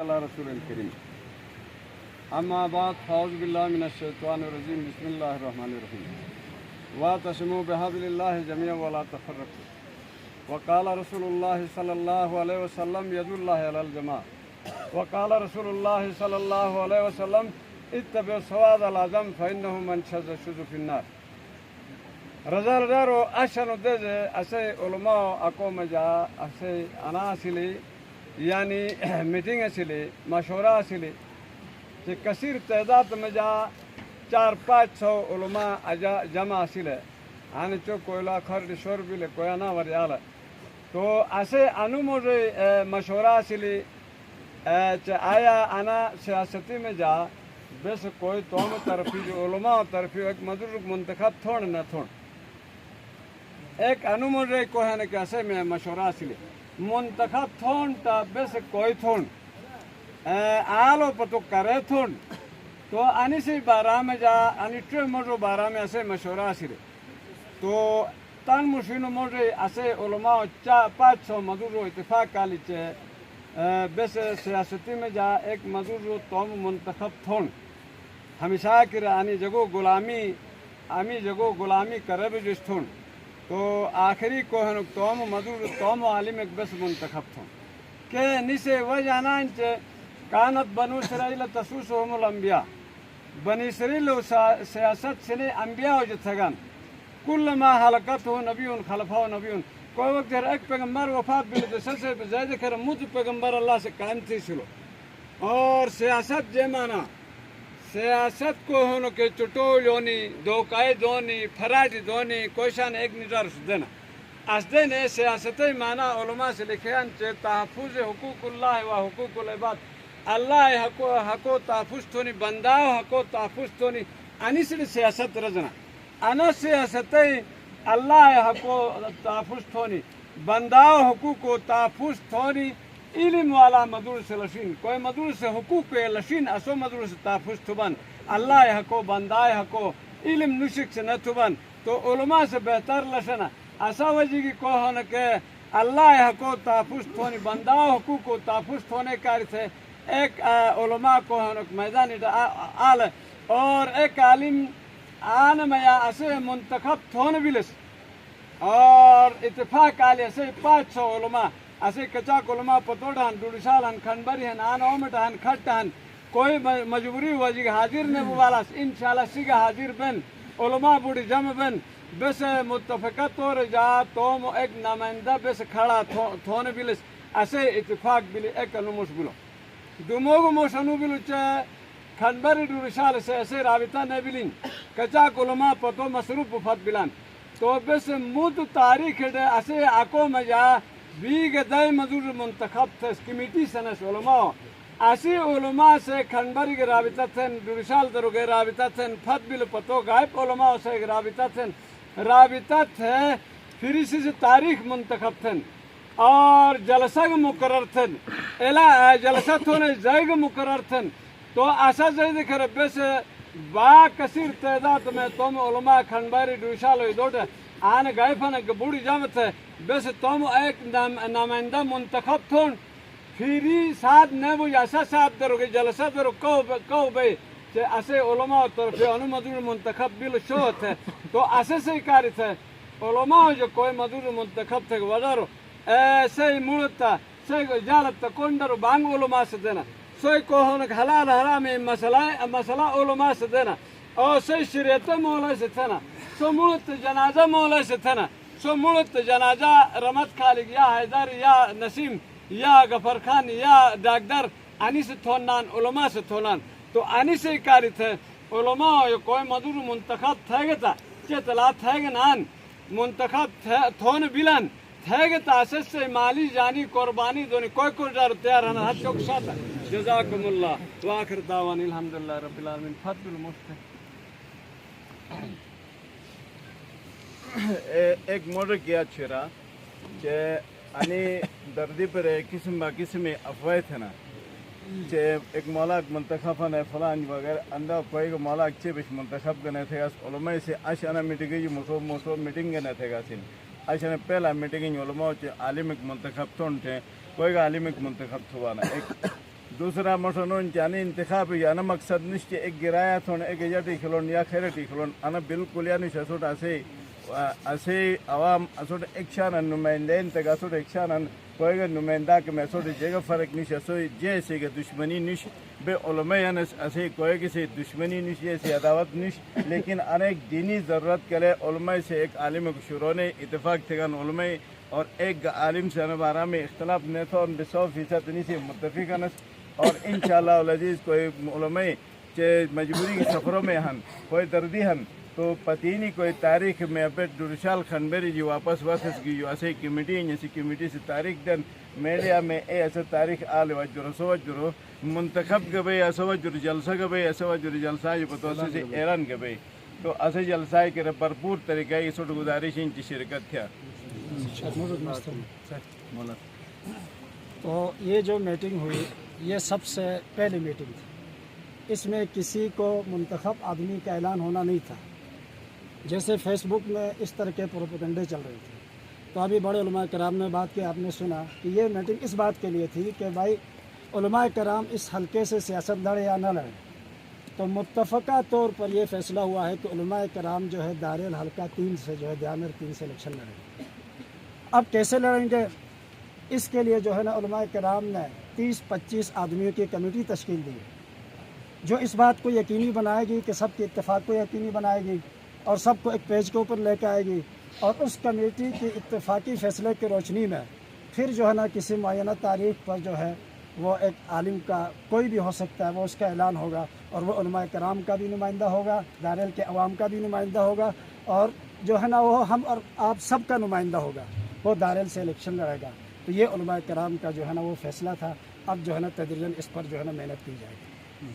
على رسول الكريم أما بعد فأعوذ بالله من الشيطان الرجيم بسم الله الرحمن الرحيم واعتصموا بحبل الله جميعا ولا تفرقوا وقال رسول الله صلى الله عليه وسلم يد الله على الجماعة وقال رسول الله صلى الله عليه وسلم اتبعوا سواد الأعظم فإنه من شذ شذ في النار رجال دارو أشنو دجى أسي علماء أقوم جاء أسي أنا أسلي يعني میٹنگ اسلے مشورہ اسلے کہ کثیر تعداد میں جا 400-500 علماء جمع اسلے آنے چو کوئلہ خرد شور بلے کویانا وریالا تو اسے انو مجھے مشورہ اسلے آیا انا سیاستی میں جا بس کوئی توم طرفی جو علماء طرفی ایک مدرک منتخب تھوڑ نہ تھوڑ ایک انو مجھے کوئی ہے کہ اسے میں مشورہ اسلے منتخب تھون تا بس کوئی تھون آلو پتو کرے تھون تو آنی سے بارہ میں جا آنی ٹرے موجو بارہ میں اسے مشورہ سرے تو تان مشینو موجے اسے علماء 500 مدورو اتفاق کالی چے بس سیاستی میں جا ایک مدورو توم منتخب تھون ہمیشہ کرے آنی جگو غلامی کرے بھی جس تھون تو آخری کوہنک توم مدور توم عالم ایک بس منتخب تھوں کہ نسے وجانان چے کانت بنو اسرائیل تسوسهم الانبیاء بنی اسرائیل سیاست سنے انبیاء ہو جتگان کل ما حلقت ہو نبیون خلفہ ہو نبیون کوئی وقت ہر ایک پیغمبر وفات بلے تو سب سے زیادہ کر موت پیغمبر اللہ سے قائم تھی سلو اور سیاست جیمانا سیاست کو ہونو کہ چٹول ہونی دوکائی دونی فراج دونی کوشان ایک نظر دینا اس دینے سیاستی معنی علماء سے لکھیان چے تحفظ حقوق اللہ و حقوق العباد اللہ حقو تحفظ تونی بنداو حقو تحفظ تونی آنی سے سیاست رزنا انا سیاستی اللہ حقو تحفظ تونی بنداو حقوق تحفظ تونی علم والا مدور سے لشین کوئی مدور سے حقوق کے لشین اسو مدور سے تحفظ تبن اللہ حقو بندائے حقو علم نشک سے نہ تبن تو علماء سے بہتر لشنا ایسا وجہ کی کو ہونا کہ اللہ حقو تحفظ تھونی بنداؤ حقوق کو تحفظ تھونے کاری تھے ایک علماء کو ہونا میدانی آل اور ایک عالم آن میں اسے منتخب تھونے بلس اور اتفاق آلی اسے 500 علماء اسے کچاک علماء پتوڑان دوڑشال ہن کھنبری ہن آن اومٹ ہن کھٹ ہن کوئی مجبوری وجہ حاضر نے بوالاس انشاءاللہ سیگا حاضر بن علماء بوڑی جمع بن بس متفقت طور جا توم ایک نمائندہ بس کھڑا تھونے بلس اسے اتفاق بلی ایک نموش بلو دوموگو موشنو بلو چے کھنبری دوڑشال سے اسے رابطہ نے بلین کچاک علماء پتو مصروف وفت بلان تو بس موت تاریخ دے اسے اکو مجا بیگ دائی مدور منتخب تھے کمیٹی سنس علماء ایسی علماء سے کھنبری کے رابطہ تھے دوڑشال درو کے رابطہ تھے فت بل پتو غائب علماء سے رابطہ تھے پھر اسی سے تاریخ منتخب تھے اور جلسہ مقرر تھے جلسہ تھونے زائگ مقرر تھے تو ایسا زائد ربے سے با کثیر تعداد میں توم علماء کھنبری دوڑشال ہوئی دوڑے آن غائفان بوڑی جامت ہے بس توم ایک نمائندہ منتخب تھون پھری ساتھ نیبو ایسا صاحب درو گے جلسہ درو کو بھئی کہ اسے علماء طرف انو مدور منتخب بل شو تھے تو اسے سے کاری تھے علماء جو کوئی مدور منتخب تھے وزارو ایسے مولتا سے جالتا کندرو بانگ علماء سے دینا سوئی کو ہونک حلال حرام مسئلہ علماء سے دینا اور سوئی شریعت مولا سے تھے نا سو مولت جنازہ مولا سے تھے نا سو مولت جنازہ رمت خالق یا حیدر یا نسیم یا غفر خان یا ڈاکٹر آنی سے تھونان علماء سے تھونان تو آنی سے کاری تھے علماء کوئی مدور منتخب تھے گا تھا کہ تلا تھے گا نان منتخب تھون بلان تھے گا تھا اساس سے مالی جانی قربانی دونی کوئی جار تیار ہے حد چوک ساتا جزاکم اللہ وآخر دعوانی الحمدللہ رب العالمین فضل المشتہ ایک موڑ کیا چھرا کہ انی دردی پر قسم با قسم افواہ تھے نا کہ ایک مولاک منتخب ہے فلان وغیرہ اندہ کوئی کو مولاک چے بش منتخب کرنے تھے گا علماء سے اشانا میٹنگی مصوب میٹنگ کرنے تھے گا سن اشانا پہلا میٹنگی علماء چے عالم ایک منتخب تھون تھے کوئی کا عالم ایک منتخب تھوانا ایک دوسرا مشنون جانی انتخاب یا نا مقصد نشتے ایک گرایا تھون ایک جاتی کھلون یا خیرتی کھلون انا بالکل یا نش اسوٹ اسے عوام اسوٹ ایکشان نمائندین تک اسوٹ ایکشان کوئی گا نمائندہ کہ میں اسوٹ جگہ فرق نش اسوئی جیسے کہ دشمنی نش بے علماء انس اسے کوئی کسی دشمنی نش جیسے عداوت نش لیکن انیک دینی ضرورت کرے علماء سے ایک عالم شروع نے اتفاق تھگان علماء اور ایک عالم سے بارہ میں اختلاف نہیں تھا ان 100% نہیں سے متفق انس اور انشاءاللہ العزیز کوئی علماء چے مجبوری کی سفروں میں ہن کوئی دردی ہن تو پتینی کوئی تاریخ میں اپیٹ درشال خنبری جی واپس کی جو ایسے کمیٹی ایسی کمیٹی سے تاریخ دن میڈیا میں ایسے تاریخ آل وجر سوجرو منتخب گبے ایسا وجر جلسہ گبے ایسا وجر جلسہ جو پتوسے سے اعلان گبے تو ایسے جلسہ کے بھرپور طریقہ یہ سوٹ گزارش ان کی شرکت تھا. تو یہ جو میٹنگ ہوئی یہ سب سے پہلی میٹنگ تھی. اس میں کسی کو منتخب آدمی کا اعلان ہونا نہیں تھا. جیسے فیس بک میں اس طرح کے پروپیگنڈے چل رہے تھے تو ابھی بڑے علماء کرام نے بات کی, آپ نے سنا کہ یہ میٹنگ اس بات کے لیے تھی کہ بھائی علماء کرام اس حلقے سے سیاست لڑے یا نہ لڑیں. تو متفقہ طور پر یہ فیصلہ ہوا ہے کہ علماء کرام جو ہے دار الحلقہ 3 سے جو ہے دیامر 3 سے الیکشن لڑیں گے. اب کیسے لڑیں گے اس کے لیے جو ہے نا علماء کرام نے 30-25 آدمیوں کی کمیٹی تشکیل دی جو اس بات کو یقینی بنائے گی کہ سب کے اتفاق کو یقینی بنائے گی اور سب کو ایک پیج کے اوپر لے کے آئے گی اور اس کمیٹی کی اتفاقی فیصلے کی روشنی میں پھر جو ہے نا کسی معینہ تاریخ پر جو ہے وہ ایک عالم کا کوئی بھی ہو سکتا ہے وہ اس کا اعلان ہوگا اور وہ علماء کرام کا بھی نمائندہ ہوگا, دارال کے عوام کا بھی نمائندہ ہوگا اور جو ہے نا وہ ہم اور آپ سب کا نمائندہ ہوگا. وہ دارال سے الیکشن لڑے گا. تو یہ علماء کرام کا جو ہے نا وہ فیصلہ تھا. اب جو ہے نا تدریجاً اس پر جو ہے نا محنت کی جائے گی.